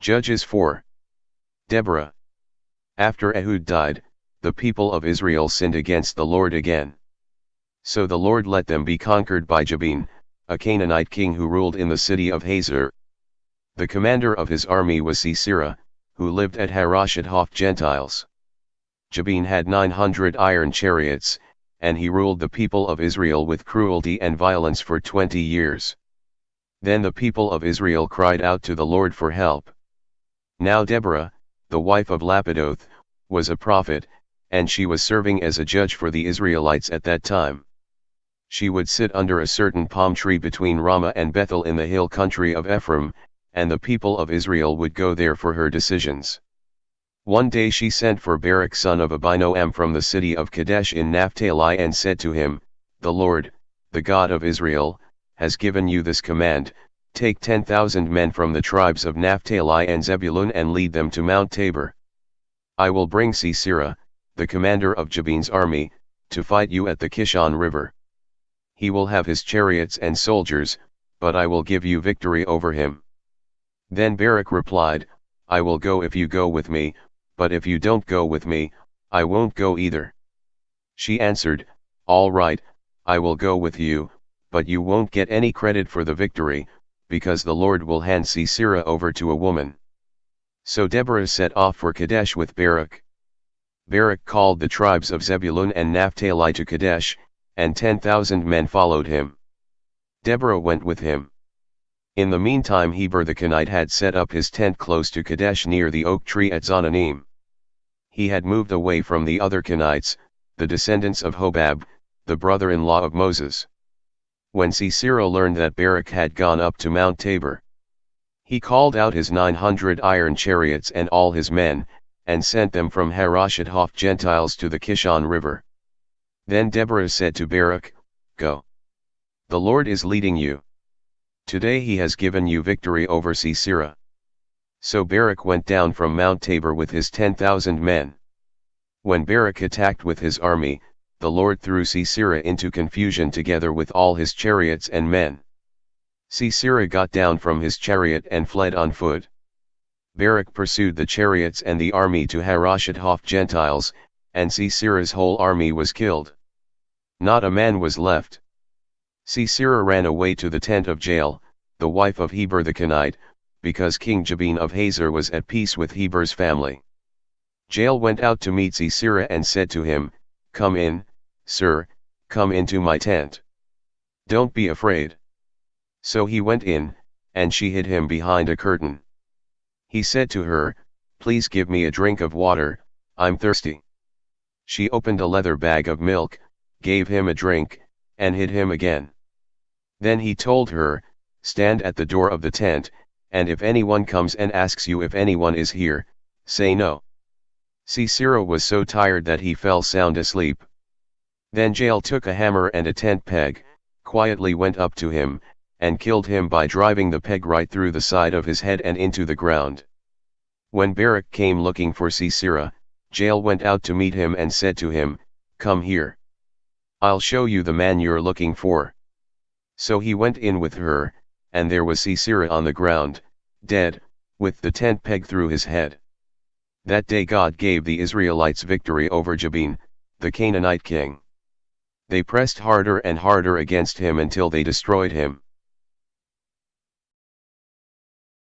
Judges 4. Deborah. After Ehud died, the people of Israel sinned against the Lord again. So the Lord let them be conquered by Jabin, a Canaanite king who ruled in the city of Hazor. The commander of his army was Sisera, who lived at Harosheth-of-the-Gentiles. Jabin had 900 iron chariots, and he ruled the people of Israel with cruelty and violence for 20 years. Then the people of Israel cried out to the Lord for help. Now Deborah, the wife of Lappidoth, was a prophet, and she was serving as a judge for the Israelites at that time. She would sit under a certain palm tree between Ramah and Bethel in the hill country of Ephraim, and the people of Israel would go there for her decisions. One day she sent for Barak son of Abinoam from the city of Kedesh in Naphtali and said to him, "The Lord, the God of Israel, has given you this command, take 10,000 men from the tribes of Naphtali and Zebulun and lead them to Mount Tabor. I will bring Sisera, the commander of Jabin's army, to fight you at the Kishon River. He will have his chariots and soldiers, but I will give you victory over him." Then Barak replied, "I will go if you go with me, but if you don't go with me, I won't go either." She answered, "All right, I will go with you, but you won't get any credit for the victory, because the Lord will hand Sisera over to a woman." So Deborah set off for Kedesh with Barak. Barak called the tribes of Zebulun and Naphtali to Kedesh, and 10,000 men followed him. Deborah went with him. In the meantime Heber the Canaanite had set up his tent close to Kedesh near the oak tree at Zonanim. He had moved away from the other Canaanites, the descendants of Hobab, the brother-in-law of Moses. When Sisera learned that Barak had gone up to Mount Tabor, he called out his 900 iron chariots and all his men, and sent them from Harosheth-of-the-Gentiles to the Kishon River. Then Deborah said to Barak, "Go. The Lord is leading you. Today he has given you victory over Sisera." So Barak went down from Mount Tabor with his 10,000 men. When Barak attacked with his army, the Lord threw Sisera into confusion together with all his chariots and men. Sisera got down from his chariot and fled on foot. Barak pursued the chariots and the army to Harosheth-of-the-Gentiles, and Sisera's whole army was killed. Not a man was left. Sisera ran away to the tent of Jael, the wife of Heber the Canaanite, because King Jabin of Hazor was at peace with Heber's family. Jael went out to meet Sisera and said to him, "Come in, sir, come into my tent. Don't be afraid." So he went in, and she hid him behind a curtain. He said to her, "Please give me a drink of water, I'm thirsty." She opened a leather bag of milk, gave him a drink, and hid him again. Then he told her, "Stand at the door of the tent, and if anyone comes and asks you if anyone is here, say no." Sisera was so tired that he fell sound asleep. Then Jael took a hammer and a tent peg, quietly went up to him, and killed him by driving the peg right through the side of his head and into the ground. When Barak came looking for Sisera, Jael went out to meet him and said to him, "Come here. I'll show you the man you're looking for." So he went in with her, and there was Sisera on the ground, dead, with the tent peg through his head. That day God gave the Israelites victory over Jabin, the Canaanite king. They pressed harder and harder against him until they destroyed him.